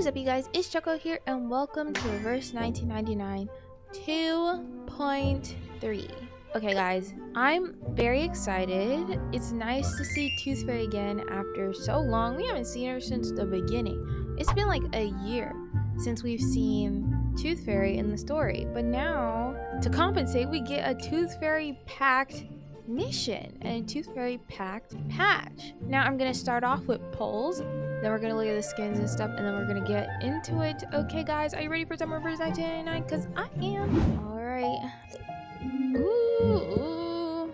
is up, you guys? It's Choco here, and welcome to Reverse 1999 2.3. Okay, guys, I'm very excited. It's nice to see Tooth Fairy again after so long. We haven't seen her since the beginning. It's been like a year since we've seen Tooth Fairy in the story, but now, to compensate, we get a Tooth Fairy packed mission and a Tooth Fairy packed patch. Now I'm gonna start off with polls, then we're gonna look at the skins and stuff, and then we're gonna get into it. Okay, guys, are you ready for some Reverse 1999? Because I am. All right. Ooh.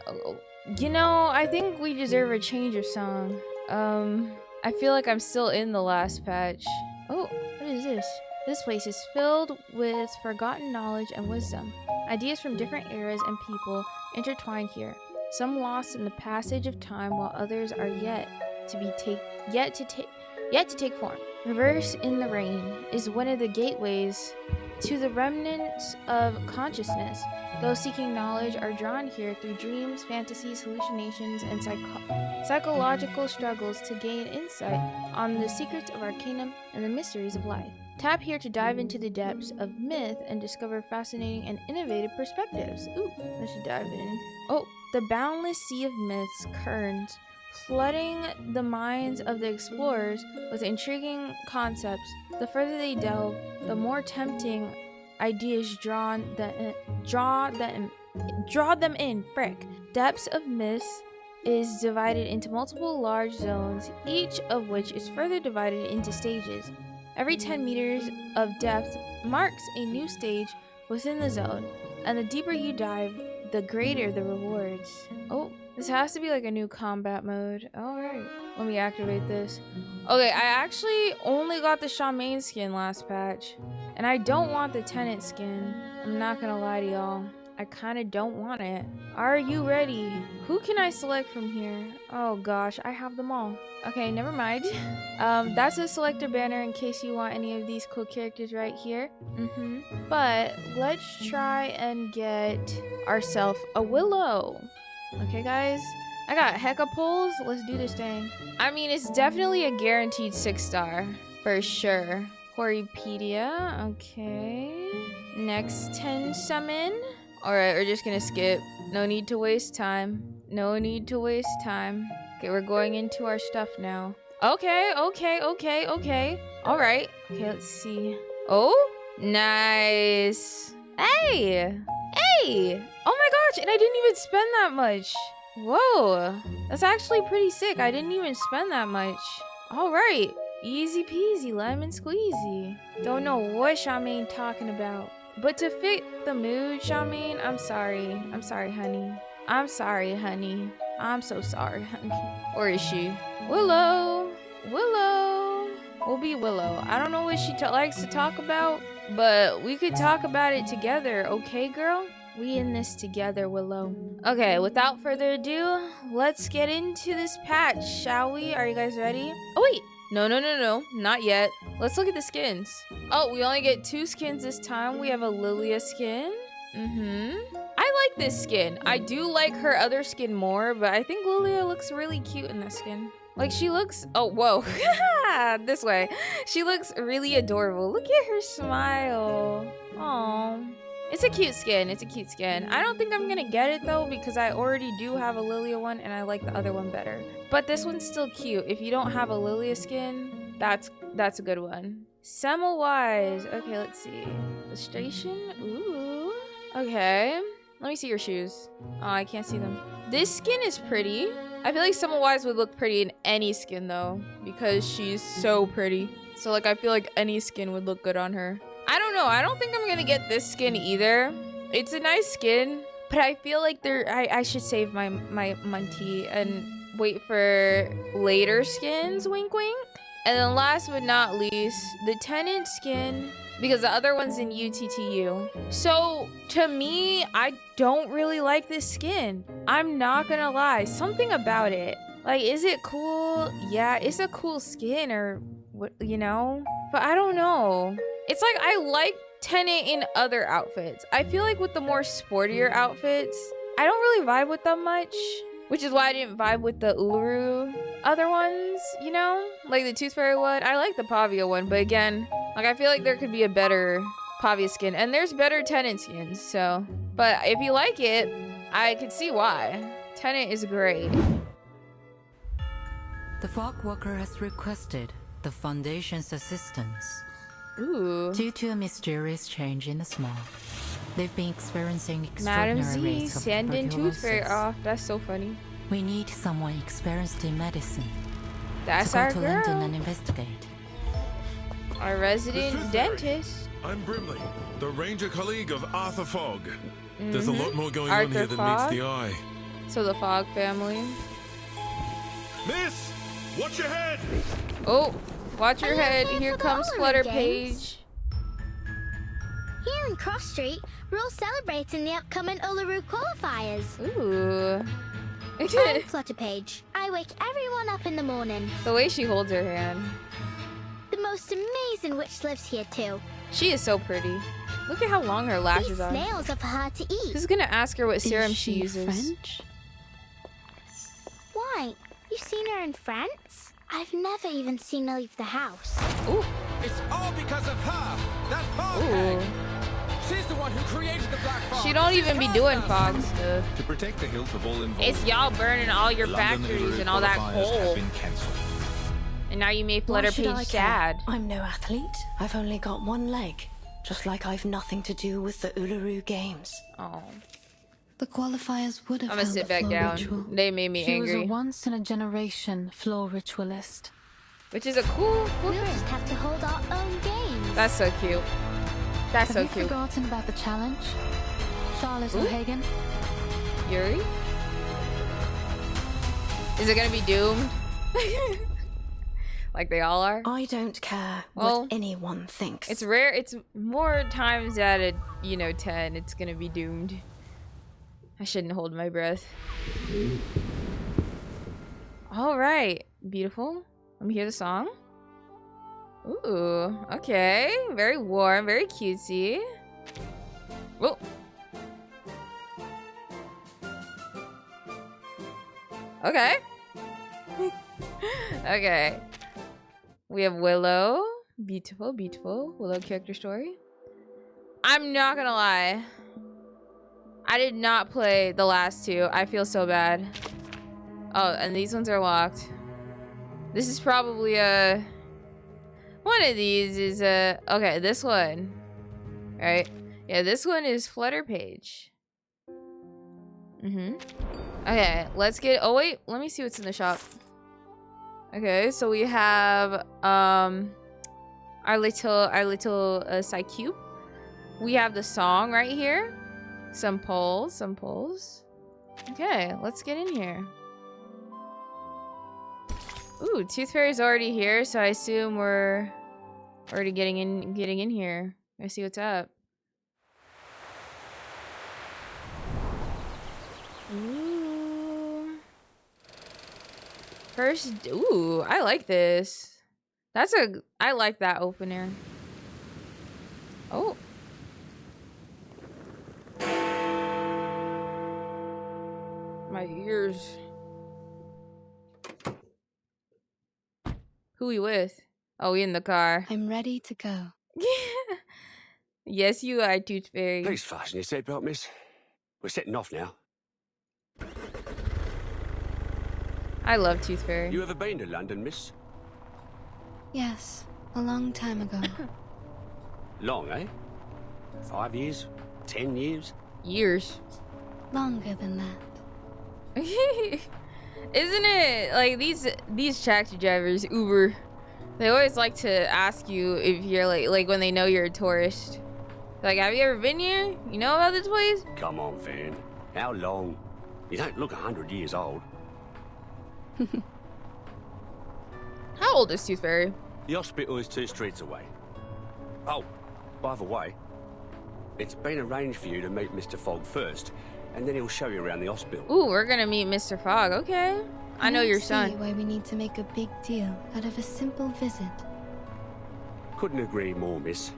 Oh, you know, I think we deserve a change of song. I feel like I'm still in the last patch. Oh, what is this? This place is filled with forgotten knowledge and wisdom. Ideas from different eras and people intertwined here. Some lost in the passage of time, while others are yet to take form. Reverse in the Rain is one of the gateways to the remnants of consciousness. Those seeking knowledge are drawn here through dreams, fantasies, hallucinations, and psychological struggles to gain insight on the secrets of Arcanum and the mysteries of life. Tap here to dive into the depths of myth and discover fascinating and innovative perspectives. Ooh, I should dive in. Oh, the boundless sea of myths currents, flooding the minds of the explorers with intriguing concepts. The further they delve, the more tempting ideas draw them in. Frick. Depths of myths is divided into multiple large zones, each of which is further divided into stages. Every 10 meters of depth marks a new stage within the zone, and the deeper you dive, the greater the rewards. Oh, this has to be like a new combat mode. Alright, let me activate this. Okay, I actually only got the Shaman skin last patch, and I don't want the Tenant skin. I'm not gonna lie to y'all. I kinda don't want it. Are you ready? Who can I select from here? Oh gosh, I have them all. Okay, never mind. That's a selector banner in case you want any of these cool characters right here. But let's try and get ourselves a Willow. Okay, guys, I got hecka pulls. Let's do this thing. I mean, it's definitely a guaranteed 6-star for sure. Horipedia. Okay. Next 10 summon. Alright, we're just gonna skip. No need to waste time. No need to waste time. Okay, we're going into our stuff now. Okay. Alright. Okay, let's see. Oh, nice. Hey! Oh my gosh, and I didn't even spend that much. Whoa, that's actually pretty sick. I didn't even spend that much. Alright, easy peasy, lemon squeezy. Don't know what Shaman talking about. But to fit the mood, Shaman, I'm sorry, honey. I'm sorry, honey. I'm so sorry, honey. Or is she? Willow. We'll be Willow. I don't know what she likes to talk about, but we could talk about it together, okay, girl? We in this together, Willow. Okay, without further ado, let's get into this patch, shall we? Are you guys ready? Oh, wait. No, not yet. Let's look at the skins. Oh, we only get 2 skins this time. We have a Lilia skin. I like this skin. I do like her other skin more, but I think Lilia looks really cute in this skin. Like, she looks... Oh, whoa. This way. She looks really adorable. Look at her smile. Aww. It's a cute skin. I don't think I'm gonna get it though, because I already do have a Lilia one and I like the other one better. But this one's still cute. If you don't have a Lilia skin, that's a good one. Semmelweis. Okay, let's see. Illustration. Ooh. Okay. Let me see your shoes. Oh, I can't see them. This skin is pretty. I feel like Semmelweis would look pretty in any skin though, because she's so pretty. So like, I feel like any skin would look good on her. I don't know. I don't think I'm gonna get this skin either. It's a nice skin, but I feel like I should save my Munty and wait for later skins. Wink, wink. And then last but not least, the Tenant skin, because the other one's in UTTU. So to me, I don't really like this skin. I'm not gonna lie. Something about it. Like, is it cool? Yeah, it's a cool skin, or what, you know? But I don't know. It's like, I like Tenant in other outfits. I feel like with the more sportier outfits, I don't really vibe with them much. Which is why I didn't vibe with the Uluru other ones, you know? Like the Tooth Fairy one. I like the Pavia one, but again, like I feel like there could be a better Pavia skin. And there's better Tenant skins, so. But if you like it, I could see why. Tenant is great. The fog worker has requested the Foundation's assistance. Ooh. Due to a mysterious change in the small, they've been experiencing Madam extraordinary Z, rates of send in Tooth Fairy. tuberculosis. Oh, that's so funny. We need someone experienced in medicine That's to go our to London girl. and investigate. Our resident Tooth Fairy. dentist. I'm Brimley, the ranger colleague of Arthur Fogg. There's a lot more going Arthur on here than Fogg? meets the eye. So the Fogg family. Miss, watch your head! Oh, watch your Are you head. here Here for the comes Uluru Flutter Games? Page. Here in Cross Street, we're all celebrating the upcoming Uluru qualifiers. Ooh. I'm Flutter Page. I wake everyone up in the morning. The way she holds her hand. The most amazing witch lives here too. She is so pretty. Look at how long her lashes These are. snails are for her to eat. Who's gonna ask her what serum Is she uses? French? Why? You've seen her in France? I've never even seen her leave the house. Ooh. It's all because of her! That fog Ooh. hag! She's the one who created the black fog! She don't She's even be caused doing us. fog stuff. To protect the health of all involved, It's y'all burning all your the London factories Uluru and all that qualifiers have coal. been cancelled. And now you made Why Flutter should I Page care? sad. I'm no athlete. I've only got one leg. Just like I've nothing to do with the Uluru Games. Oh. The qualifiers would have I'm gonna held sit a back floor down. ritual. They made me She was angry. a once-in-a-generation floor ritualist. Which is a cool We'll thing. just have to hold our own games. That's so cute. That's Have so you cute. forgotten about the challenge? Charlotte Ooh. O'Hagan? Yuri? Is it gonna be doomed? Like they all are? I don't care Well, what anyone thinks. It's rare. It's more times out of, 10, it's gonna be doomed. I shouldn't hold my breath. All right. Beautiful. Let me hear the song. Ooh. Okay. Very warm. Very cutesy. Whoa. Okay. Okay. We have Willow. Beautiful, beautiful. Willow character story. I'm not gonna lie. I did not play the last two. I feel so bad. Oh, and these ones are locked. This is probably a... One of these is a... Okay, this one. Right? Yeah, this one is Flutter Page. Okay, let's get... Oh, wait. Let me see what's in the shop. Okay, so we have our little side cube. We have the song right here. Some polls. Okay, let's get in here. Ooh, Tooth Fairy's already here, so I assume we're already getting in here. Let's see what's up. Ooh. First, ooh, I like this. I like that opener. Oh. My ears. Who we with? Oh, we in the car. I'm ready to go. Yes, you are, Tooth Fairy. Please fasten your seatbelt, miss. We're setting off now. I love Tooth Fairy. You ever been to London, miss? Yes, a long time ago. Long, eh? 5 years? 10 years? Years. Longer than that. Isn't it like these taxi drivers, Uber, they always like to ask you if you're like when they know you're a tourist. Like, have you ever been here? You know about this place? Come on, Van. How long? You don't look 100 years old. How old is Tooth Fairy? The hospital is 2 streets away. Oh, by the way, it's been arranged for you to meet Mr. Fogg first, and then he'll show you around the hospital. Ooh, we're gonna meet Mr. Fogg. Okay. I know your See son. why we need to make a big deal out of a simple visit. Couldn't agree more, miss.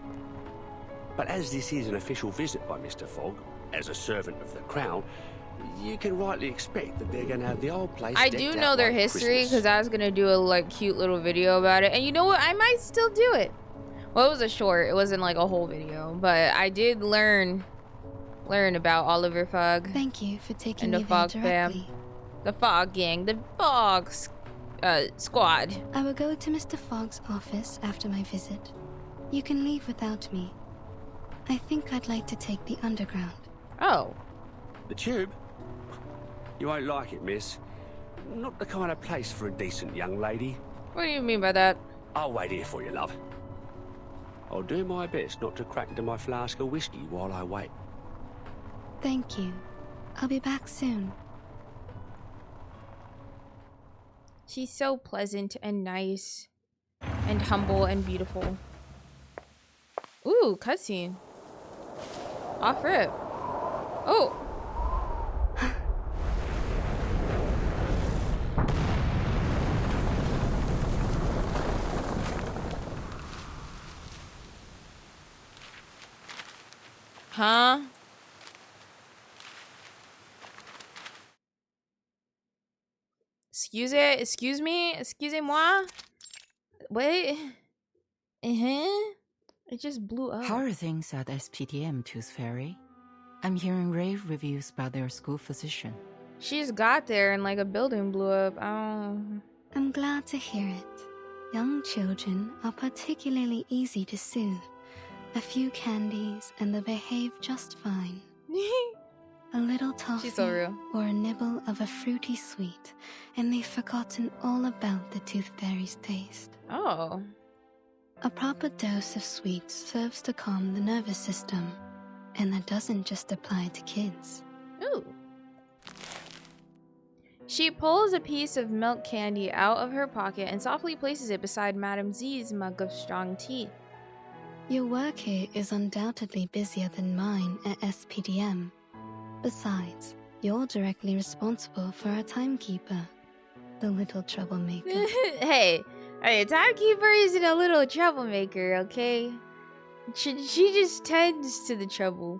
But as this is an official visit by Mr. Fogg, as a servant of the Crown, you can rightly expect that they're going to have the whole place I decked do out know their like history Christmas. because I was gonna do a like cute little video about it, and you know what? I might still do it. Well, it was a short. It wasn't like a whole video, but I did learn about Oliver Fogg Thank you for taking and the me there Fog directly. fam, the Fog gang, the Fog squad. I will go to Mr. Fogg's office after my visit. You can leave without me. I think I'd like to take the underground. Oh, The Tube? You won't like it, miss. Not the kind of place for a decent young lady. what do you mean by that? I'll wait here for you, love. I'll do my best not to crack into my flask of whiskey while I wait. Thank you. I'll be back soon. She's so pleasant and nice and humble and beautiful. Ooh, cutscene. Off rip. Oh. Huh? Excuse me? Excusez-moi? Wait. It just blew up. How are things at SPDM, Tooth Fairy? I'm hearing rave reviews about their school physician. She just got there and like a building blew up. I'm glad to hear it. Young children are particularly easy to soothe. A few candies and they behave just fine. A little toffee She's so real. or a nibble of a fruity sweet, and they've forgotten all about the Tooth Fairy's taste. Oh. A proper dose of sweets serves to calm the nervous system, and that doesn't just apply to kids. Ooh. She pulls a piece of milk candy out of her pocket and softly places it beside Madame Z's mug of strong tea. Your work here is undoubtedly busier than mine at SPDM. Besides, you're directly responsible for our timekeeper, the little troublemaker. Hey, timekeeper isn't a little troublemaker, okay? She just tends to the trouble.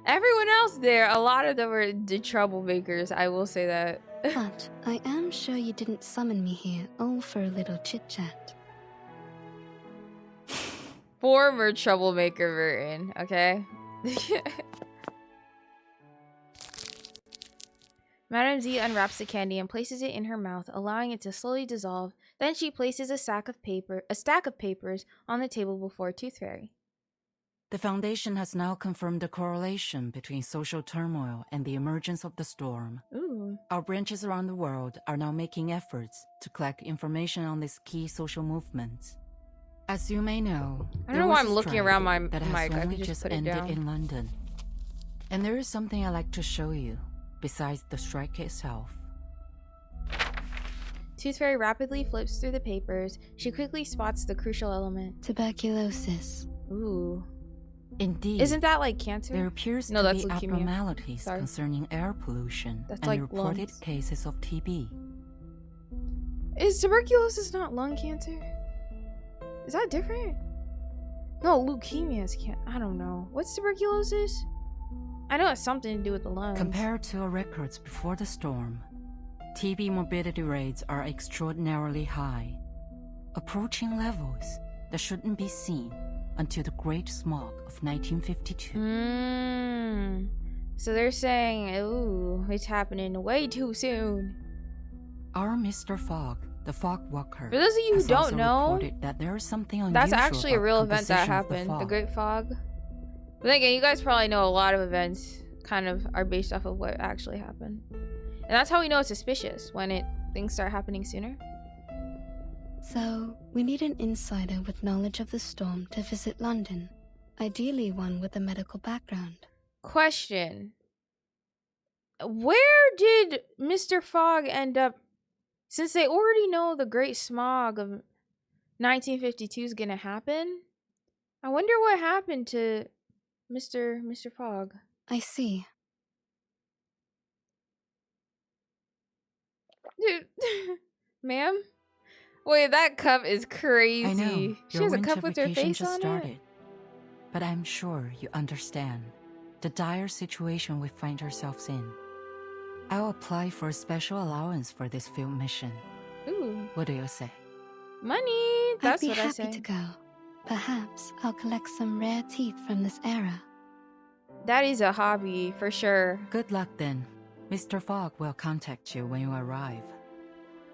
Everyone else there, a lot of them are the troublemakers, I will say that. But I am sure you didn't summon me here all for a little chit-chat. Former troublemaker Vertin, okay? Madame Z unwraps the candy and places it in her mouth, allowing it to slowly dissolve. Then she places a stack of papers on the table before Tooth Fairy. The Foundation has now confirmed a correlation between social turmoil and the emergence of the storm. Ooh. Our branches around the world are now making efforts to collect information on these key social movements. As you may know, I don't know why I'm looking around my mic. that I has could only just put it ended down. in London. And there is something I'd like to show you, besides the strike itself. Tooth Fairy rapidly flips through the papers. She quickly spots the crucial element. Tuberculosis. Ooh. Indeed, Isn't that like cancer? there appears No, to that's be leukemia. abnormalities Sorry. concerning air pollution That's and like reported lungs. cases of TB. Is tuberculosis not lung cancer? Is that different? No, leukemia is cancer. I don't know. What's tuberculosis? I know it's something to do with the lungs. Compared to our records before the storm, TB morbidity rates are extraordinarily high, approaching levels that shouldn't be seen until the Great Smog of 1952. So they're saying, ooh, it's happening way too soon. Our Mr. Fogg, the Fog Walker, For those of you who has don't also know, reported that there is something unusual that's actually a about real event that composition of happened. The fog. Great Fog. But then again, you guys probably know a lot of events kind of are based off of what actually happened. And that's how we know it's suspicious, when things start happening sooner. So, we need an insider with knowledge of the storm to visit London. Ideally one with a medical background. Question. Where did Mr. Fogg end up? Since they already know the Great Smog of 1952 is gonna happen, I wonder what happened to Mr. Fogg. I see. Dude, ma'am? Wait, that cup is crazy. I know, She your has a winter cup with her vacation face just on started, it. but I'm sure you understand the dire situation we find ourselves in. I'll apply for a special allowance for this field mission. Ooh, What do you say? money. That's I'd be what I happy say. to go. Perhaps I'll collect some rare teeth from this era. That is a hobby for sure. Good luck then. Mr. Fogg will contact you when you arrive.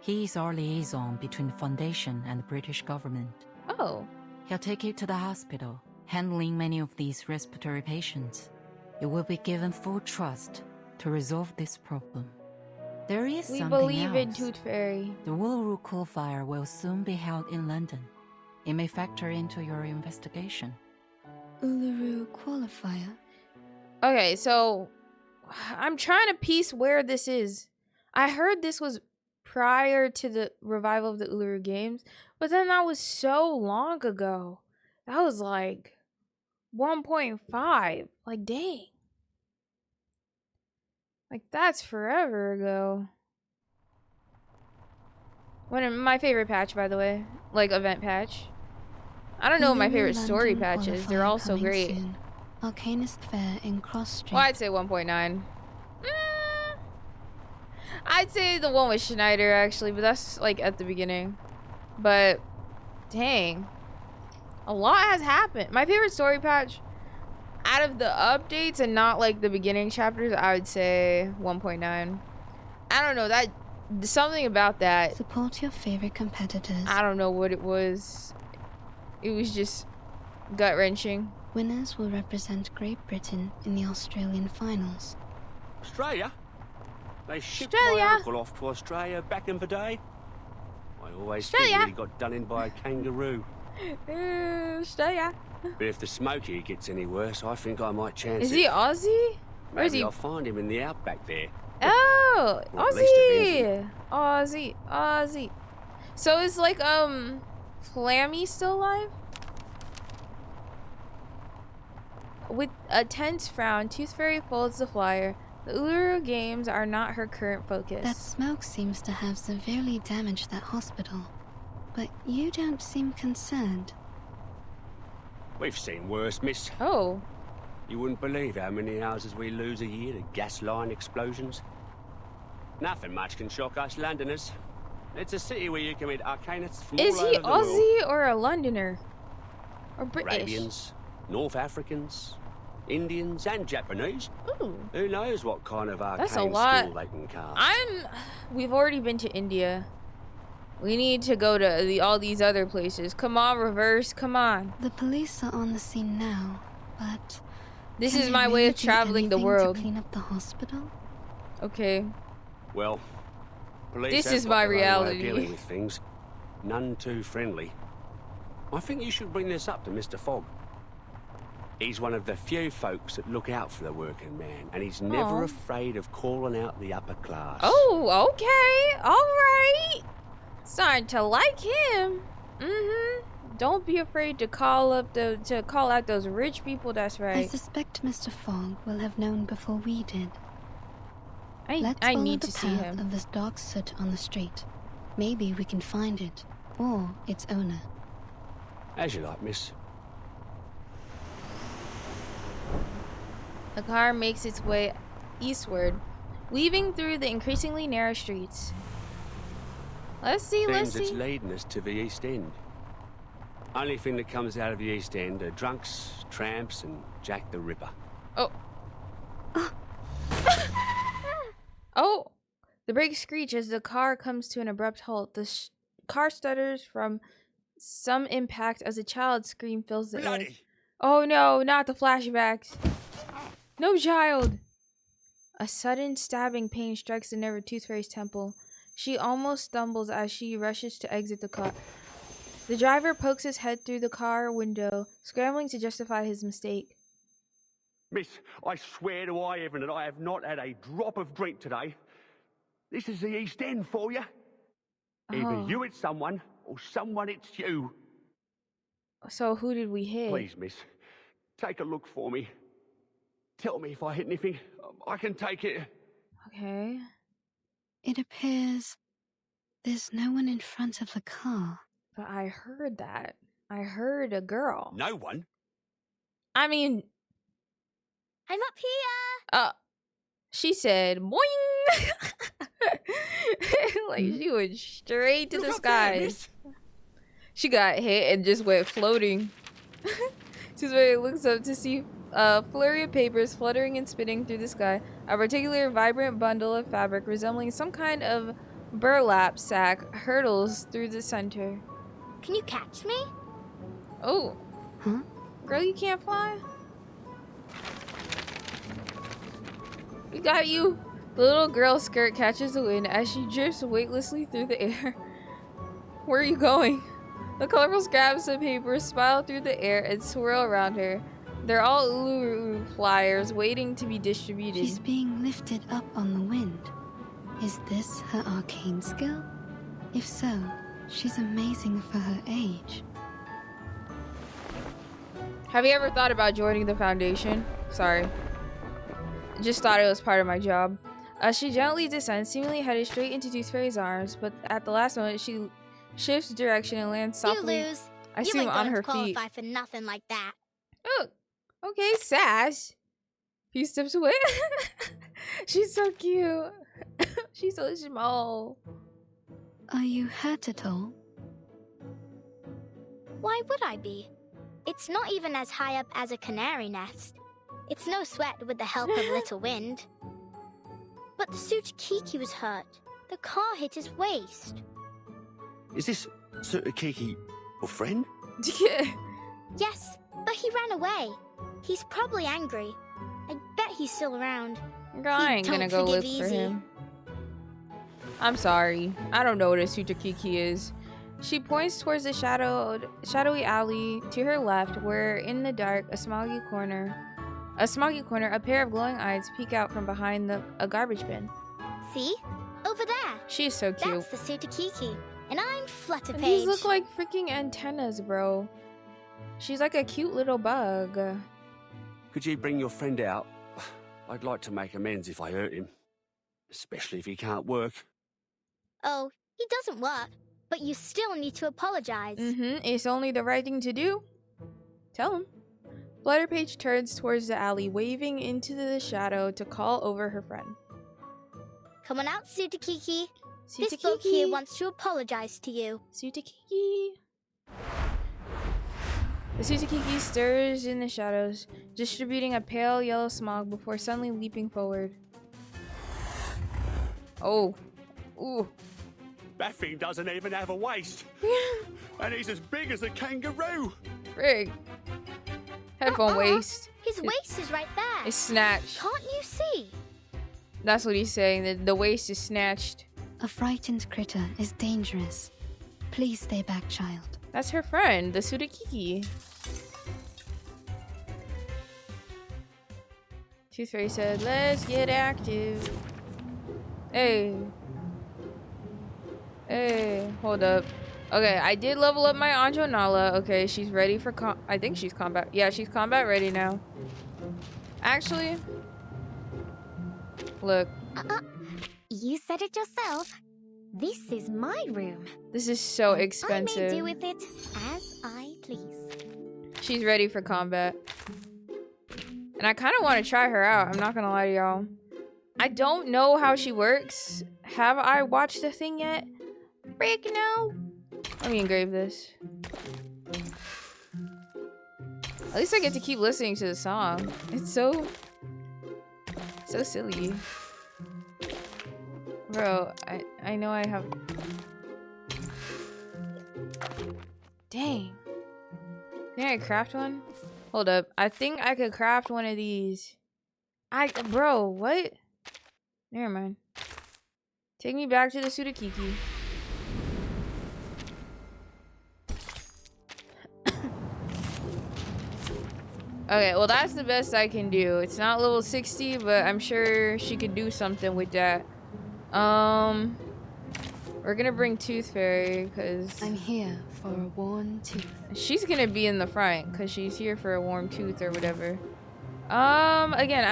He is our liaison between the Foundation and the British government. Oh, He'll take you to the hospital, handling many of these respiratory patients. You will be given full trust to resolve this problem. There is we something believe else. in Tooth Fairy. The Uluru Coal Fire will soon be held in London. It may factor into your investigation. Uluru qualifier. Okay, so I'm trying to piece where this is. I heard this was prior to the revival of the Uluru games, but then that was so long ago. That was like 1.5. Like, dang. Like, that's forever ago. One of my favorite patch, by the way. Like, event patch. I don't know what my Uluru favorite story London patch is. They're qualifier all so coming great. soon. Arcanist Fair in Cross Street. Well, I'd say 1.9. I'd say the one with Schneider, actually, but that's, like, at the beginning. But, dang. A lot has happened. My favorite story patch, out of the updates and not, like, the beginning chapters, I would say 1.9. I don't know, that... something about that. Support your favorite competitors. I don't know what it was. It was just gut-wrenching. Winners will represent Great Britain in the Australian finals. Australia? They shipped Australia. my uncle off to Australia back in the day. I always Australia. think he got done in by a kangaroo. Australia. But if the Smoky gets any worse, I think I might chance Is it. he Aussie? Or is Maybe he... I'll find him in the outback there. Oh, Or at least Aussie. Aussie. So is like Flammy still alive? With a tense frown, Tooth Fairy folds the flyer. The Uluru games are not her current focus. That smoke seems to have severely damaged that hospital. But you don't seem concerned. We've seen worse, miss. Oh. You wouldn't believe how many houses we lose a year to gas line explosions. Nothing much can shock us Londoners. It's a city where you can meet arcanists from Is all he over the world. Aussie or a Londoner? Or British? Arabians, North Africans, Indians, and Japanese. Ooh. Who knows what kind of arcane That's a lot. skill they can cast. We've already been to India. We need to go to all these other places. Come on, Reverse. Come on. The police are on the scene now, but... This can is they my way really of do traveling the anything world. to clean up the hospital? Okay. Well, police This have is got my their own way of reality. dealing with things. None too friendly. I think you should bring this up to Mr. Fogg. He's one of the few folks that look out for the working man, and he's never Aw. afraid of calling out the upper class. Oh, okay. All right. Starting to like him. Don't be afraid to call out those rich people. That's I right. suspect Mr. Fogg will have known before we did. Let's I follow need the to see path him. of this dark soot on the street. Maybe we can find it, or its owner. As you like, miss. The car makes its way eastward, weaving through the increasingly narrow streets. Let's see. Seems it's leading us to the East End. Only thing that comes out of the East End are drunks, tramps, and Jack the Ripper. Oh. Oh. The brakes screech as the car comes to an abrupt halt. The car stutters from some impact as a child's scream fills the air. Bloody! Oh no, not the flashbacks. No child. A sudden stabbing pain strikes the nerve of Tooth Fairy's temple. She almost stumbles as she rushes to exit the car. The driver pokes his head through the car window, scrambling to justify his mistake. Miss, I swear to High Heaven that I have not had a drop of drink today. This is the East End for you. Either Oh. you hit someone, or someone hits you. So who did we hit? Please, miss, take a look for me. Tell me if I hit anything. I can take it. Okay. It appears there's no one in front of the car. But I heard that. I heard a girl. No one? I mean, I'm up here. she said, boing! Like she went straight to the sky. She got hit and just went floating. Toothfairy looks up to see a flurry of papers fluttering and spinning through the sky. A particular vibrant bundle of fabric resembling some kind of burlap sack hurtles through the center. Can you catch me? Oh. Huh? Girl, you can't fly? We got you. The little girl's skirt catches the wind as she drifts weightlessly through the air. Where are you going? The colorful scraps of paper spiral through the air and swirl around her. They're all Uluru flyers waiting to be distributed. She's being lifted up on the wind. Is this her arcane skill? If so, she's amazing for her age. Have you ever thought about joining the Foundation? Sorry. Just thought it was part of my job. She gently descends, seemingly headed straight into Toothfairy's arms, but at the last moment, she shifts direction and lands softly. You lose. I see him on her feet. Qualify for nothing like that. Oh, okay, Sash. Few steps away. She's so cute. She's so small. Are you hurt at all? Why would I be? It's not even as high up as a canary nest. It's no sweat with the help of little wind. But the Sutakiki was hurt. The car hit his waist. Is this Sutakiki your friend? Yes, but he ran away. He's probably angry. I bet he's still around. Girl, I ain't gonna go look for him. I'm sorry. I don't know what a Sutakiki is. She points towards the shadowy alley to her left, where in the dark, a smoggy corner, a pair of glowing eyes peek out from behind a garbage bin. See? Over there. She's so cute. That's the Sutakiki. And I'm Flutter. These look like freaking antennas, bro. She's like a cute little bug. Could you bring your friend out? I'd like to make amends if I hurt him. Especially if he can't work. Oh, he doesn't work. But you still need to apologize. It's only the right thing to do. Tell him. Flutterpage turns towards the alley, waving into the shadow to call over her friend. Come on out, Sutakiki. This bloke here wants to apologize to you. Sutakiki. The Sutakiki stirs in the shadows, distributing a pale yellow smog before suddenly leaping forward. Oh. Ooh. That thing doesn't even have a waist. And he's as big as a kangaroo. Frig. Headphone waist. His waist is right there. It's snatched. Can't you see? That's what he's saying. The waist is snatched. A frightened critter is dangerous. Please stay back, child. That's her friend, the Sutakiki. Toothfairy said, let's get active. Hey. Hey, hold up. Okay, I did level up my Anjo Nala. Okay, she's ready for I think she's combat. Yeah, she's combat ready now. Actually, look. You said it yourself. This is my room. This is so expensive. I may do with it as I please. She's ready for combat. And I kind of want to try her out. I'm not going to lie to y'all. I don't know how she works. Have I watched the thing yet? Frick no. Let me engrave this. At least I get to keep listening to the song. It's so silly. Bro, I know I have... Dang. Can I craft one? Hold up. I think I could craft one of these. Bro, what? Never mind. Take me back to the Sutakiki. Okay, well that's the best I can do. It's not level 60, but I'm sure she could do something with that. We're gonna bring Toothfairy because I'm here for a worn tooth. She's gonna be in the front because she's here for a warm tooth or whatever. Again,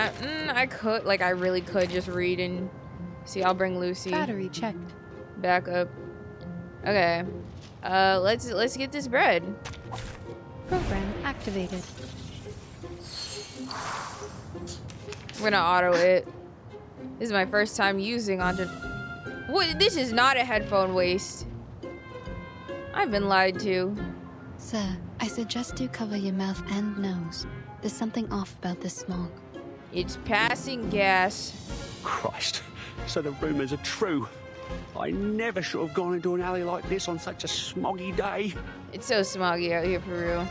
I could, like, I really could just read and see. I'll bring Lucy. Battery checked. Back up. Okay. Let's get this bread. Program activated. We're gonna auto it. This is my first time using Andre. What? This is not a headphone waste. I've been lied to. Sir, I suggest you cover your mouth and nose. There's something off about this smog. It's passing gas. Christ, so the rumours are true. I never should have gone into an alley like this on such a smoggy day. It's so smoggy out here for real.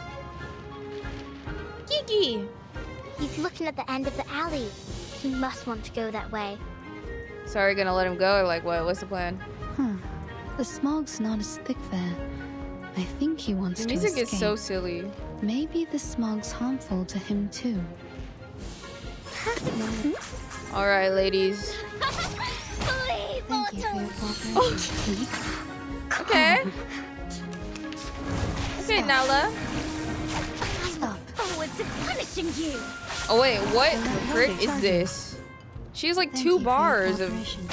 Kiki! He's looking at the end of the alley. He must want to go that way. Sorry, gonna let him go or like what? What's the plan? The smog's not as thick there. I think he wants The to music escape. is so silly. Maybe the smog's harmful to him too. Alright, ladies. Thank you for your cooperation. Okay. Okay, Nala. Stop. Forward to punishing you. Oh wait, what the frick is this? She has like Thank 2 you for your bars of cooperation.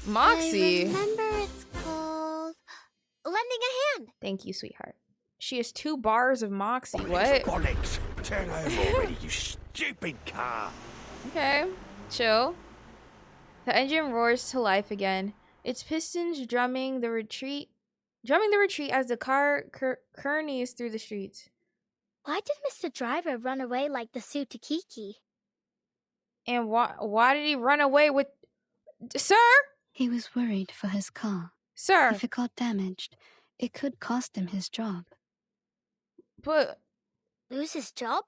Moxie. I remember it's called lending a hand. Thank you, sweetheart. She has 2 bars of Moxie. What? Bollocks! Turn over already, you stupid car! Okay, chill. The engine roars to life again. Its pistons drumming the retreat as the car journeys through the streets. Why did Mr. Driver run away like the Sutakiki? And why did he run away with... Sir? He was worried for his car. Sir? If it got damaged, it could cost him his job. But... Lose his job?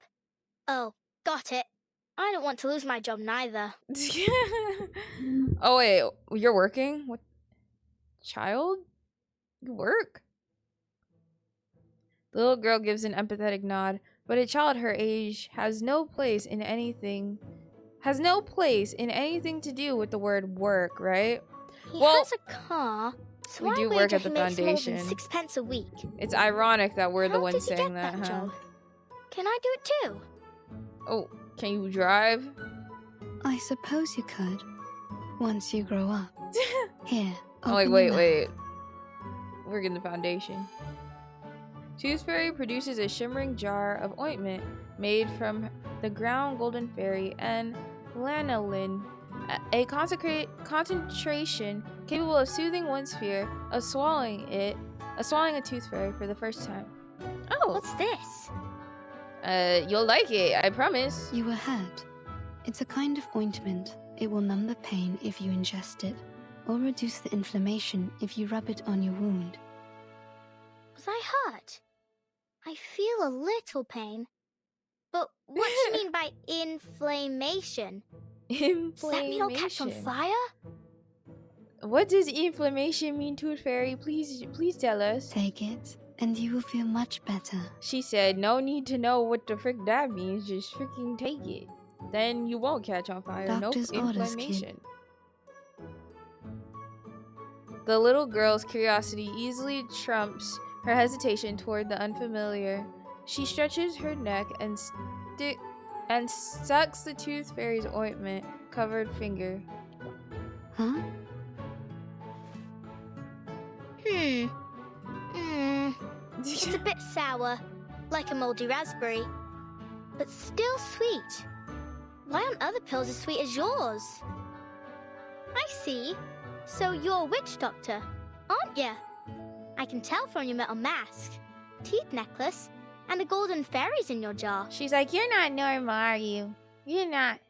Oh, got it. I don't want to lose my job neither. Oh wait, you're working? What? Child? You work? The little girl gives an empathetic nod, but a child her age has no place in anything to do with the word work, right? He Well, has a car, so we I do wager work at he the makes more than foundation. 6p a week. It's ironic that we're the How ones did he saying get that, huh? job? Can I do it too? Oh, can you drive? I suppose you could, once you grow up. Here, Oh, open wait, your wait. mouth. Work in the foundation. Tooth Fairy produces a shimmering jar of ointment made from the ground golden fairy and lanolin, a concentration capable of soothing one's fear of swallowing a tooth fairy for the first time. Oh, What's this? you'll like it, I promise. You were hurt. It's a kind of ointment. It will numb the pain if you ingest it, or reduce the inflammation if you rub it on your wound. Was I hurt? I feel a little pain. But what do you mean by inflammation? Does that mean I'll catch on fire? What does inflammation mean, Tooth Fairy? Please tell us. Take it, and you will feel much better. She said, no need to know what the frick that means, just freaking take it. Then you won't catch on fire. Doctor's Nope, orders, inflammation. The little girl's curiosity easily trumps her hesitation toward the unfamiliar. She stretches her neck and sucks the Tooth Fairy's ointment-covered finger. Huh? It's a bit sour, like a moldy raspberry, but still sweet. Why aren't other pills as sweet as yours? I see. So you're a witch doctor, aren't you? I can tell from your metal mask, teeth necklace, and the golden fairies in your jar. She's like, you're not normal, are you? You're not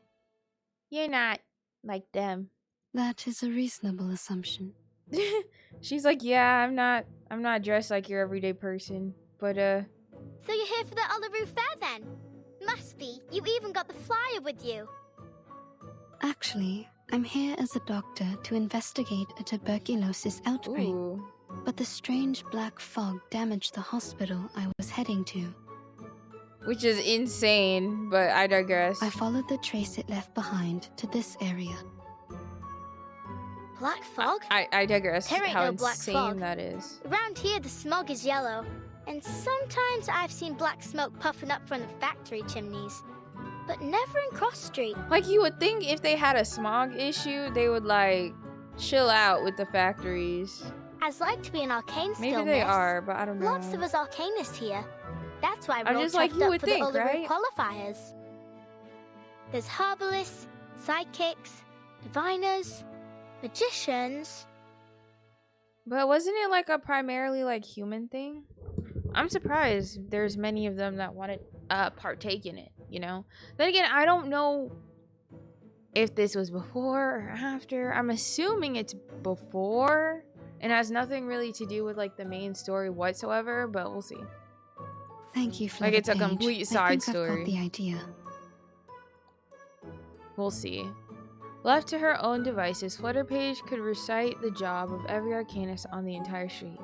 like them. That is a reasonable assumption. She's like, yeah, I'm not dressed like your everyday person, but So you're here for the Uluru Fair then? Must be. You even got the flyer with you. Actually, I'm here as a doctor to investigate a tuberculosis outbreak. ooh. But the strange black fog damaged the hospital I was heading to. Which is insane, but I digress. I followed the trace it left behind to this area. Black fog? I digress. There ain't How no black insane fog. that is. Around here, the smog is yellow, and sometimes I've seen black smoke puffing up from the factory chimneys, but never in Cross Street. Like, you would think if they had a smog issue, they would, like, chill out with the factories. I'd like to be an arcane still, Maybe they miss. are, but I don't know. Lots of us arcanists here. That's why we're I'm all just like chuffed you up would for think, the Uluru right? qualifiers. There's herbalists, psychics, diviners, magicians. But wasn't it like a primarily like human thing? I'm surprised there's many of them that want to partake in it, you know? Then again, I don't know if this was before or after. I'm assuming it's before and has nothing really to do with like the main story whatsoever, but we'll see. Thank you, Flutter. Like it's a Page. complete side I think story. I've got the idea. We'll see. Left to her own devices, Flutterpage could recite the job of every arcanist on the entire street.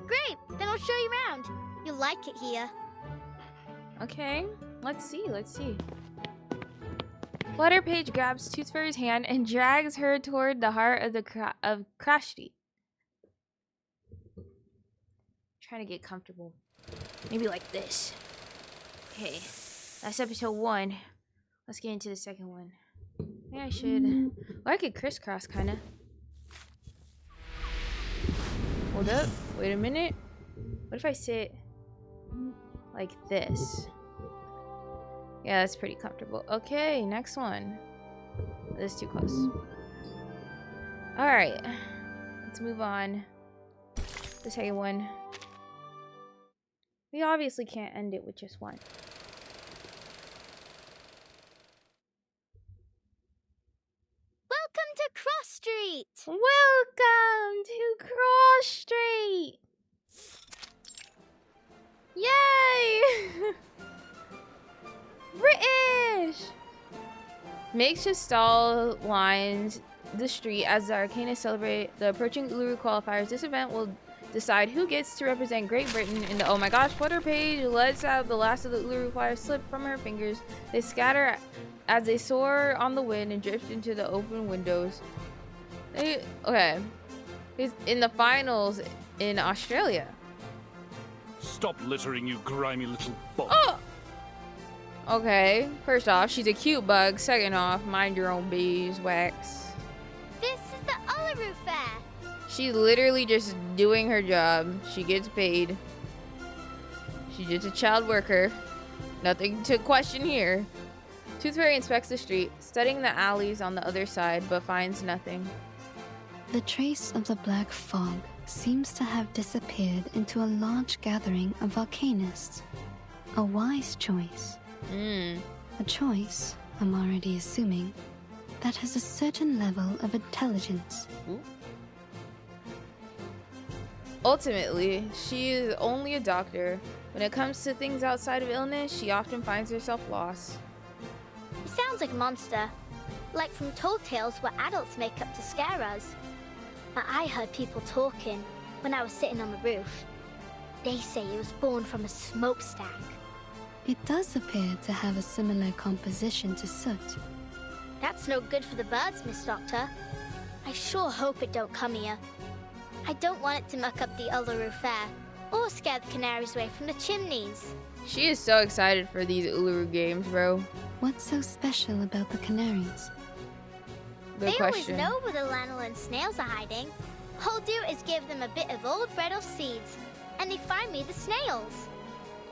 Great! Then I'll show you around. You'll like it here. Okay, let's see. Flutterpage grabs Tooth Fairy's hand and drags her toward the heart of the Krashti. Trying to get comfortable. Maybe like this. Okay, that's episode 1. Let's get into the second one. Maybe I should... Well, I could crisscross, kind of. Hold up. Wait a minute. What if I sit like this? Yeah, that's pretty comfortable. Okay, next one. This is too close. Alright. Let's move on. The second one. We obviously can't end it with just one. Welcome to Cross Street! Welcome to Cross Street! Yay! British! Makeshift stall lines the street as the Arcanists celebrate the approaching Uluru qualifiers. This event will decide who gets to represent Great Britain in the... Oh my gosh, Flutterpage lets out the last of the Uluru flyers slip from her fingers. They scatter as they soar on the wind and drift into the open windows. Okay. He's in the finals in Australia. Stop littering, you grimy little bug. Oh! Okay. First off, she's a cute bug. Second off, mind your own beeswax. This is the Uluru Fair. She's literally just doing her job. She gets paid. She's just a child worker. Nothing to question here. Tooth Fairy inspects the street, studying the alleys on the other side, but finds nothing. The trace of the black fog seems to have disappeared into a large gathering of arcanists. A wise choice. A choice, I'm already assuming, that has a certain level of intelligence. Ooh. Ultimately, she is only a doctor. When it comes to things outside of illness, she often finds herself lost. It sounds like a monster. Like from tall tales where adults make up to scare us. But I heard people talking when I was sitting on the roof. They say it was born from a smokestack. It does appear to have a similar composition to soot. That's no good for the birds, Miss Doctor. I sure hope it don't come here. I don't want it to muck up the Uluru Fair, or scare the canaries away from the chimneys. She is so excited for these Uluru games, bro. What's so special about the canaries? Good They question. always know where the lanolin snails are hiding. All I'll do is give them a bit of old bread or seeds, and they find me the snails.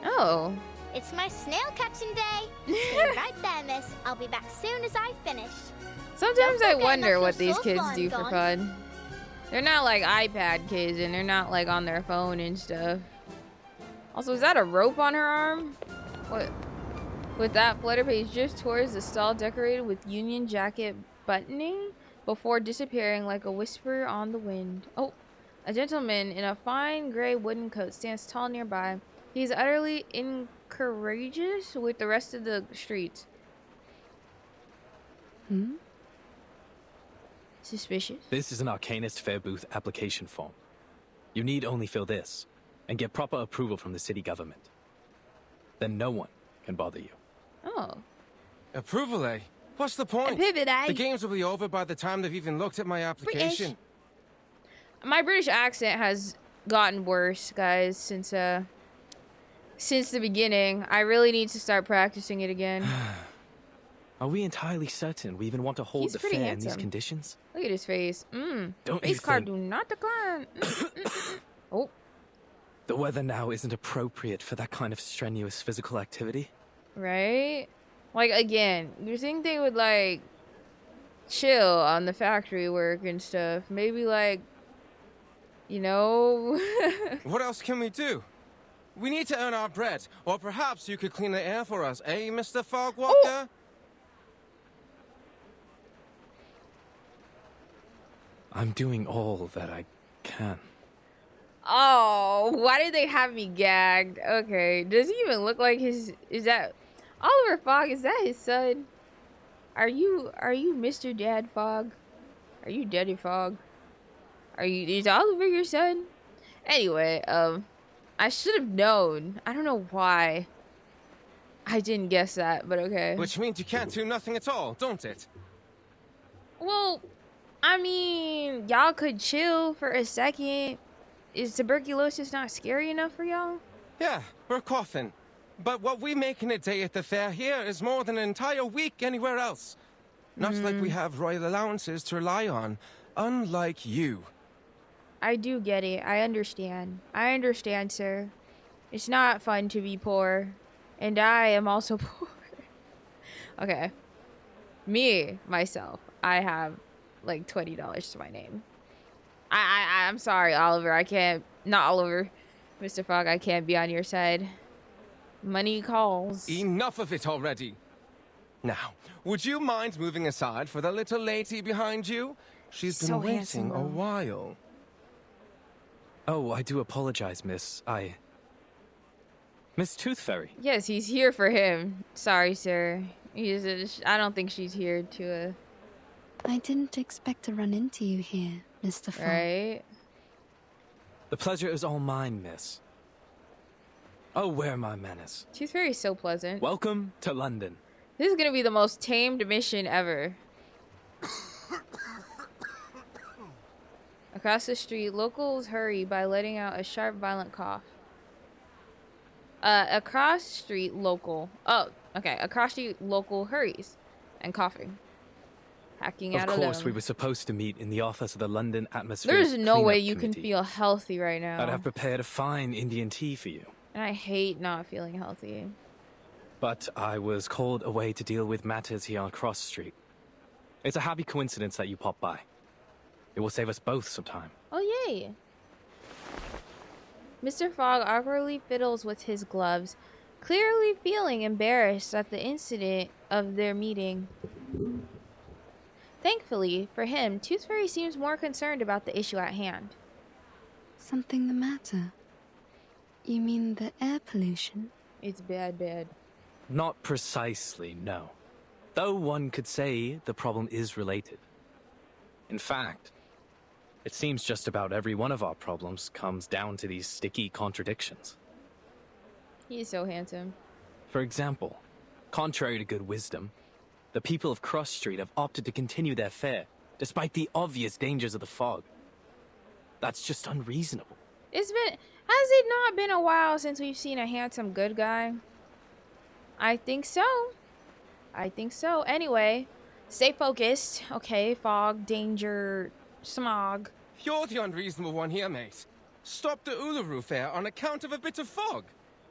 Oh. It's my snail catching day. Stay right there, miss. I'll be back soon as I finish. Sometimes I Don't forget wonder not what to these soul kids fun, do for Don. fun. They're not like iPad kids, and they're not like on their phone and stuff. Also, is that a rope on her arm? What? With that, Flutterpage drifts towards the stall decorated with Union Jacket buttoning before disappearing like a whisper on the wind. Oh, a gentleman in a fine gray wooden coat stands tall nearby. He's utterly incourageous with the rest of the street. Suspicious? This is an Arcanist Fair Booth application form. You need only fill this, and get proper approval from the city government. Then no one can bother you. Oh. Approval, eh? What's the point? Pivot, eh? The games will be over by the time they've even looked at my application. My British accent has gotten worse, guys, since the beginning. I really need to start practicing it again. Are we entirely certain we even want to hold He's the pretty fair in these handsome. conditions? Look at his face. Don't Face you card think do not decline. Oh. the weather now isn't appropriate for that kind of strenuous physical activity? Right? Like, again, you think they would, like, chill on the factory work and stuff? Maybe, like, you know... What else can we do? We need to earn our bread, or perhaps you could clean the air for us, eh, Mr. Fogwalker? Oh. I'm doing all that I can. Oh, why did they have me gagged? Okay, does he even look like his... Is that... Oliver Fogg, is that his son? Are you Mr. Dad Fogg? Are you Daddy Fogg? Is Oliver your son? Anyway, I should have known. I don't know why I didn't guess that, but okay. Which means you can't do nothing at all, don't it? Well, I mean, y'all could chill for a second. Is tuberculosis not scary enough for y'all? Yeah, we're coughing. But what we make in a day at the fair here is more than an entire week anywhere else. Not like we have royal allowances to rely on, unlike you. I do get it. I understand. I understand, sir. It's not fun to be poor. And I am also poor. Okay. Myself, I have like $20 to my name. I'm sorry, Oliver. I can't... Not Oliver. Mr. Fogg, I can't be on your side. Money calls. Enough of it already. Now, would you mind moving aside for the little lady behind you? She's been waiting a while. Oh, I do apologize, miss. Miss Tooth Fairy. Yes, he's here for him. Sorry, sir. I don't think she's here to... I didn't expect to run into you here, Mr. Fogg. Right? The pleasure is all mine, miss. Oh, where my manners. Tooth Fairy's so pleasant. Welcome to London. This is gonna be the most tamed mission ever. Across the street, locals hurry by letting out a sharp, violent cough. Across street, local. Oh, okay. Across street, local hurries and coughing. Hacking out of a course, limb. we were supposed to meet in the office of the London Atmosphere. There's no way you Committee. can feel healthy right now. I'd have prepared a fine Indian tea for you. And I hate not feeling healthy. But I was called away to deal with matters here on Cross Street. It's a happy coincidence that you popped by. It will save us both some time. Oh, yay. Mr. Fogg awkwardly fiddles with his gloves, clearly feeling embarrassed at the incident of their meeting. Thankfully, for him, Tooth Fairy seems more concerned about the issue at hand. Something the matter? You mean the air pollution? It's bad. Not precisely, no. Though one could say the problem is related. In fact, it seems just about every one of our problems comes down to these sticky contradictions. He's so handsome. For example, contrary to good wisdom, the people of Cross Street have opted to continue their fare, despite the obvious dangers of the fog. That's just unreasonable. Has it not been a while since we've seen a handsome good guy? I think so. Anyway, stay focused. Okay, fog, danger, smog. You're the unreasonable one here, mate. Stop the Uluru fair on account of a bit of fog.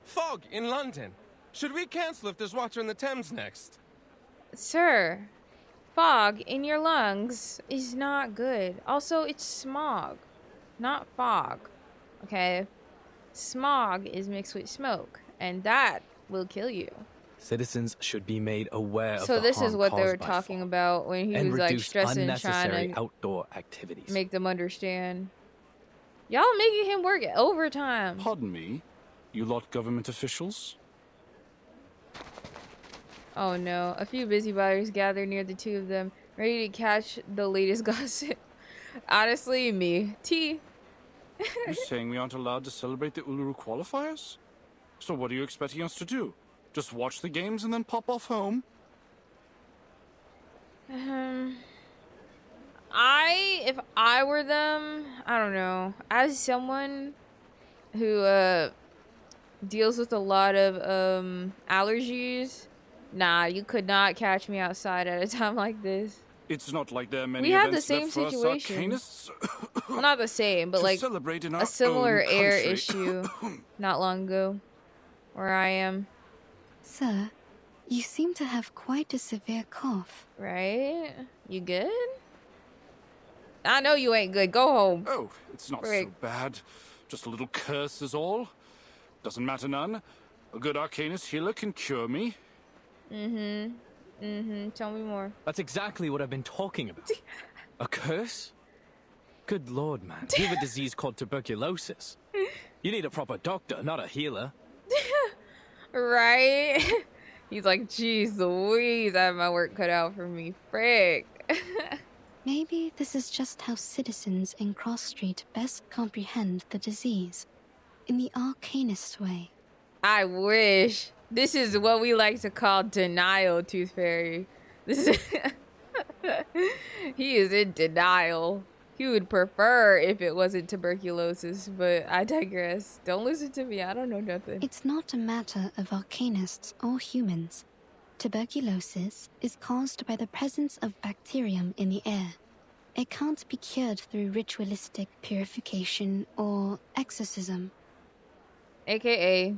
Fog in London. Should we cancel if there's water in the Thames next? Sir, fog in your lungs is not good. Also, it's smog, not fog. Okay? Smog is mixed with smoke, and that will kill you. Citizens should be made aware of So the this harm is what they caused were by talking fog, about when he and was like reduce stressing, unnecessary trying to outdoor activities. make them understand. Y'all making him work overtime. Pardon me, you lot government officials? Oh no, a few busybodies gather near the two of them, ready to catch the latest gossip. Honestly, me. T. You're saying we aren't allowed to celebrate the Uluru qualifiers? So what are you expecting us to do? Just watch the games and then pop off home? If I were them, I don't know. As someone who deals with a lot of allergies, nah, you could not catch me outside at a time like this. It's not like there are many We had the events same left for us situation. arcanists Well, not the same, but to like celebrate in a our similar own air country. issue not long ago where I am. Sir, You seem to have quite a severe cough. Right? You good? I know you ain't good. Go home. Oh, it's not so bad. Just a little curse is all. Doesn't matter none. A good Arcanist healer can cure me. Tell me more. That's exactly what I've been talking about. A curse? Good lord, man. You have a disease called tuberculosis. You need a proper doctor, not a healer. Right? He's like, geez Louise, I have my work cut out for me. Frick. Maybe this is just how citizens in Cross Street best comprehend the disease. In the arcanist way. I wish. This is what we like to call denial, Tooth Fairy. This is he is in denial. He would prefer if it wasn't tuberculosis, but I digress. Don't listen to me, I don't know nothing. It's not a matter of arcanists or humans. Tuberculosis is caused by the presence of bacterium in the air. It can't be cured through ritualistic purification or exorcism. AKA,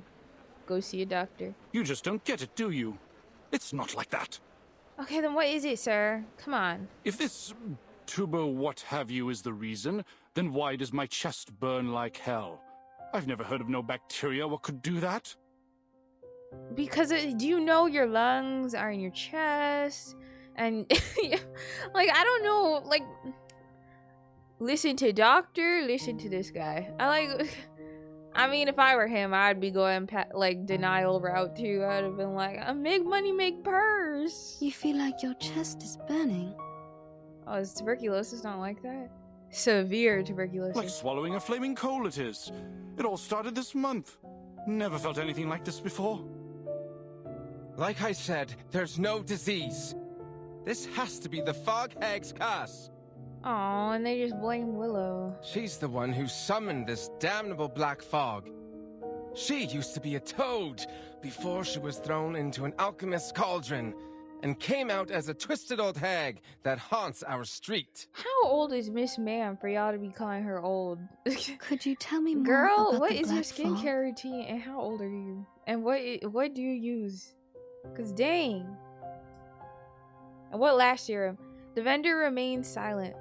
go see a doctor. You just don't get it, do you? It's not like that. Okay, then what is it, sir? Come on. If this tuber what have you is the reason, then why does my chest burn like hell? I've never heard of no bacteria what could do that. Because do you know your lungs are in your chest? And like, I don't know, like, listen to doctor, listen to this guy. I mean, if I were him, I'd be going like denial route too. I'd have been like, make money, make purse. You feel like your chest is burning? Oh, is tuberculosis not like that? Severe tuberculosis. Like swallowing a flaming coal it is. It all started this month. Never felt anything like this before. Like I said, there's no disease. This has to be the Fog Hag's curse. Oh, and they just blame Willow. She's the one who summoned this damnable black fog. She used to be a toad before she was thrown into an alchemist's cauldron and came out as a twisted old hag that haunts our street. How old is Miss Ma'am for y'all to be calling her old? Could you tell me more Girl, about what the is your black fog? skincare routine and how old are you? And what do you use? Cause dang. And what last serum? The vendor remained silent,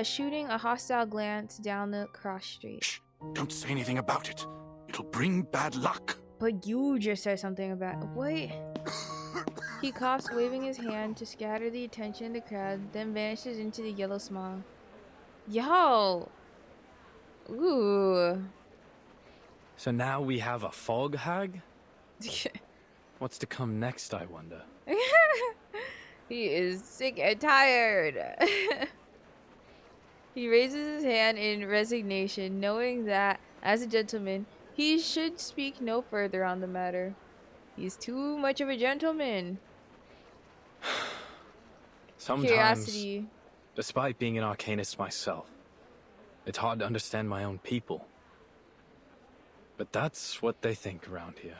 shooting a hostile glance down the cross street. Shh, don't say anything about it. It'll bring bad luck. But you just said something about what? He coughs, waving his hand to scatter the attention of the crowd, then vanishes into the yellow smog. Yo! Ooh. So now we have a fog hag? What's to come next, I wonder? He is sick and tired. He raises his hand in resignation, knowing that, as a gentleman, he should speak no further on the matter. He's too much of a gentleman. Sometimes, Curiosity. despite being an arcanist myself, it's hard to understand my own people. But that's what they think around here.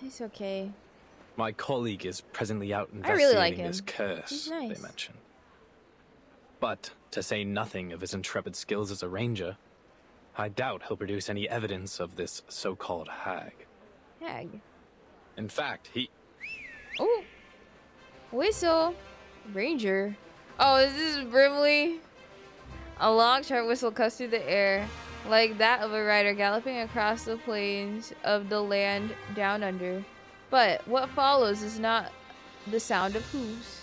It's okay. My colleague is presently out I really like investigating this him. curse He's nice. they mention. But, to say nothing of his intrepid skills as a ranger, I doubt he'll produce any evidence of this so-called hag. Hag. In fact, he... Oh! Whistle! Ranger. Oh, is this Brimley? A long, sharp whistle cuts through the air, like that of a rider galloping across the plains of the land down under. But what follows is not the sound of hooves.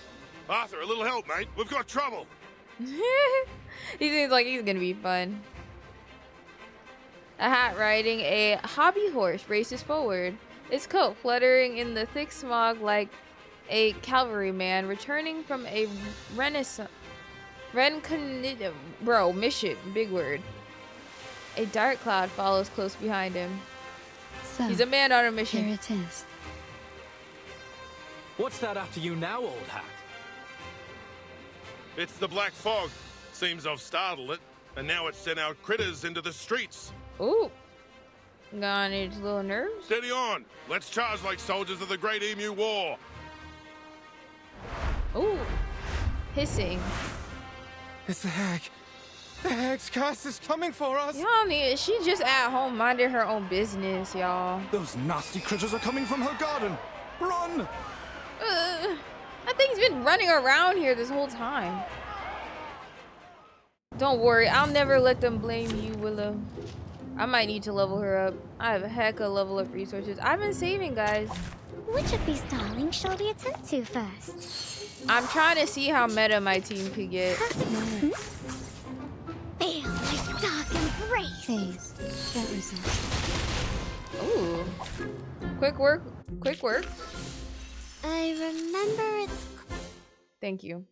Arthur, a little help, mate. We've got trouble. He seems like he's gonna be fun. A hat riding a hobby horse races forward, its coat fluttering in the thick smog like a cavalryman returning from a mission. Big word. A dark cloud follows close behind him. So, He's a man on a mission. here it is. What's that after you now, old hat? It's the black fog. Seems I've startled it, and now it's sent out critters into the streets. Ooh. Got its little nerves. Steady on. Let's charge like soldiers of the Great Emu War. Ooh. Hissing. It's the hag. The hag's curse is coming for us. Y'all need. She just at home minding her own business, y'all. Those nasty critters are coming from her garden. Run! That thing's been running around here this whole time. Don't worry, I'll never let them blame you, Willow. I might need to level her up. I have a heck of level up resources. I've been saving, guys. Which of these darlings shall we attend to first? I'm trying to see how meta my team could get. Feel my dark embrace. Please, don't resist. Ooh. Quick work. Quick work. I remember it's... Thank you.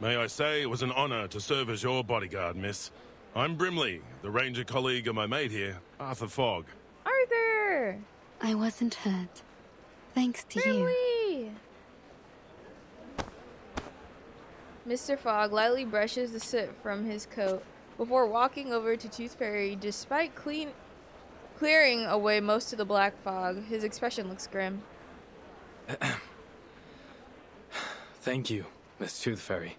May I say it was an honor to serve as your bodyguard, miss. I'm Brimley, the ranger colleague of my mate here, Arthur Fogg. Arthur! I wasn't hurt. Thanks to you. Brimley! Mr. Fogg lightly brushes the soot from his coat before walking over to Tooth Fairy. Despite clearing away most of the black fog, his expression looks grim. Thank you, Miss Tooth Fairy,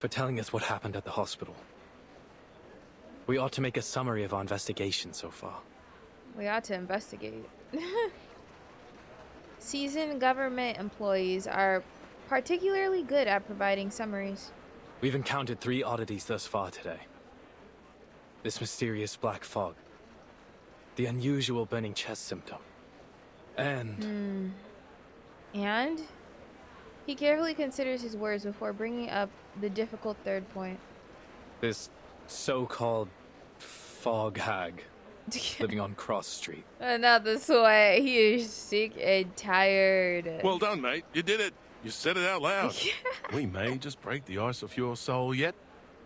for telling us what happened at the hospital. We ought to make a summary of our investigation so far. We ought to investigate. Seasoned government employees are particularly good at providing summaries. We've encountered 3 oddities thus far today. This mysterious black fog, the unusual burning chest symptom, and... And? He carefully considers his words before bringing up the difficult third point. this so-called fog hag living on Cross Street. Not the sweat. He is sick and tired. Well done, mate. You did it. You said it out loud. We may just break the ice of your soul yet.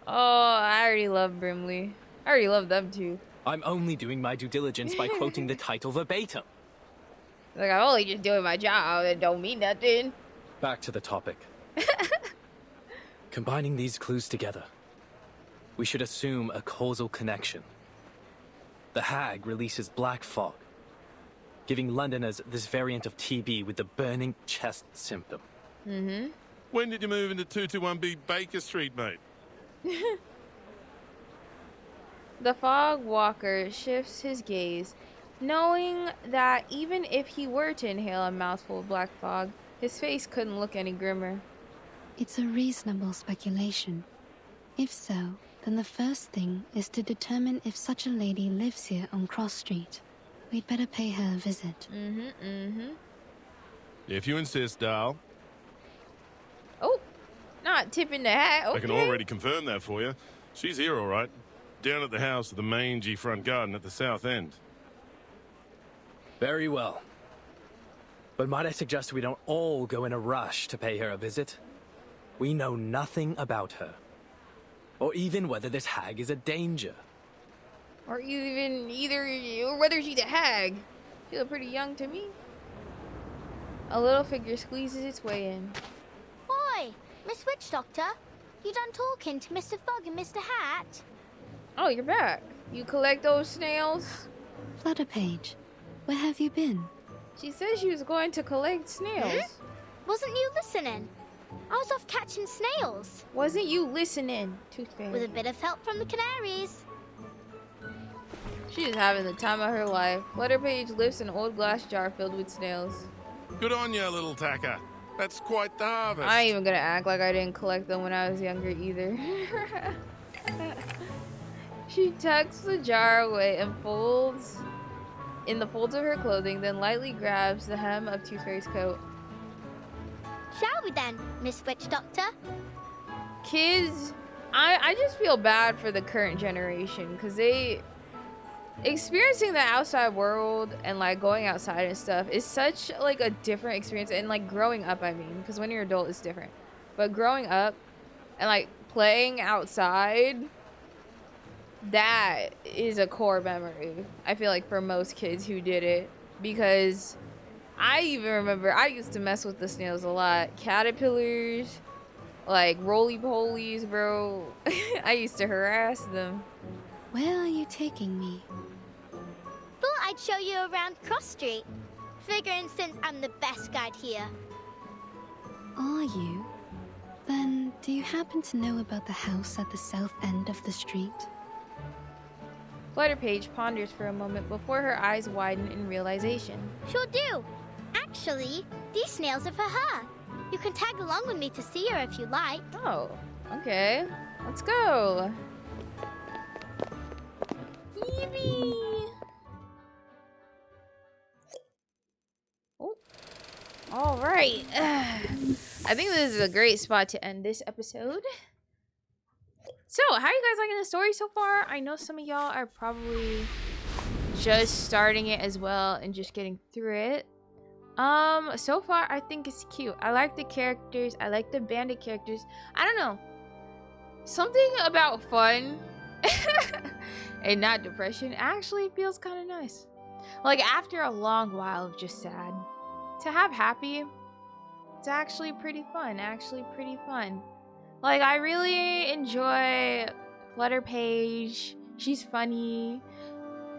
Oh, I already love Brimley. I already love them too. I'm only doing my due diligence by quoting the title verbatim. Like, I'm only just doing my job. It don't mean nothing. Back to the topic. Combining these clues together, we should assume a causal connection. The hag releases black fog, giving Londoners this variant of TB with the burning chest symptom. When did you move into 221B Baker Street, mate? The fog walker shifts his gaze, knowing that even if he were to inhale a mouthful of black fog, his face couldn't look any grimmer. It's a reasonable speculation. If so, then the first thing is to determine if such a lady lives here on Cross Street. We'd better pay her a visit. If you insist, Dal. Oh, not tipping the hat. Okay. I can already confirm that for you. She's here, all right. Down at the house of the mangy front garden at the south end. Very well. But might I suggest we don't all go in a rush to pay her a visit? We know nothing about her. Or even whether this hag is a danger. Or whether she's a hag. She look pretty young to me. A little figure squeezes its way in. Oi, Miss Witch Doctor. You done talking to Mr. Fogg and Mr. Hat? Oh, you're back. You collect those snails? Flutter Page, where have you been? She said she was going to collect snails. Wasn't you listening? I was off catching snails. Wasn't you listening, Tooth Fairy? With a bit of help from the canaries. She's having the time of her life. Flutter Page lifts an old glass jar filled with snails. Good on you, little tacker. That's quite the harvest. I ain't even gonna act like I didn't collect them when I was younger either. She tucks the jar away and folds in the folds of her clothing, then lightly grabs the hem of Tooth Fairy's coat. Shall we then, Miss Witch Doctor? Kids, I just feel bad for the current generation because they experiencing the outside world and like going outside and stuff is such like a different experience. And like growing up, I mean, because when you're an adult it's different, but growing up and like playing outside, that is a core memory, I feel like, for most kids who did it. Because I even remember I used to mess with the snails a lot. Caterpillars, like roly-polies, bro. I used to harass them. Where are you taking me? Thought I'd show you around Cross Street. Figuring since I'm the best guide here. Are you? Then, do you happen to know about the house at the south end of the street? Flutter Page ponders for a moment before her eyes widen in realization. Sure do. Actually, these snails are for her. You can tag along with me to see her if you like. Oh, okay. Let's go. Yippee! Oh. All right. I think this is a great spot to end this episode. So, how are you guys liking the story so far? I know some of y'all are probably just starting it as well and just getting through it. So far I think it's cute. I like the characters. I like the bandit characters. I don't know. Something about fun and not depression actually feels kind of nice. Like after a long while of just sad, to have happy, it's actually pretty fun. Like I really enjoy Flutter Page. She's funny.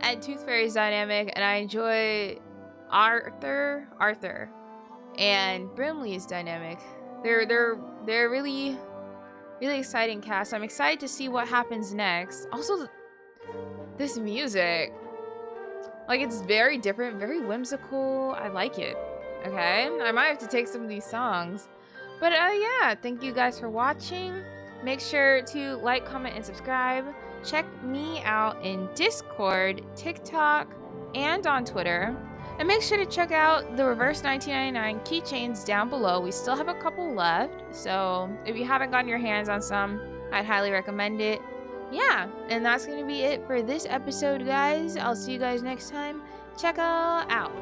And Tooth Fairy's dynamic, and I enjoy Arthur and Brimley's dynamic. They're really exciting cast. I'm excited to see what happens next. Also, this music, like it's very different, very whimsical. I like it. Okay, I might have to take some of these songs. But yeah, thank you guys for watching. Make sure to like, comment, and subscribe. Check me out in Discord, TikTok, and on Twitter. And make sure to check out the reverse 1999 keychains down below. We still have a couple left, so if you haven't gotten your hands on some, I'd highly recommend it. Yeah, and that's going to be it for this episode, guys. I'll see you guys next time. Check out.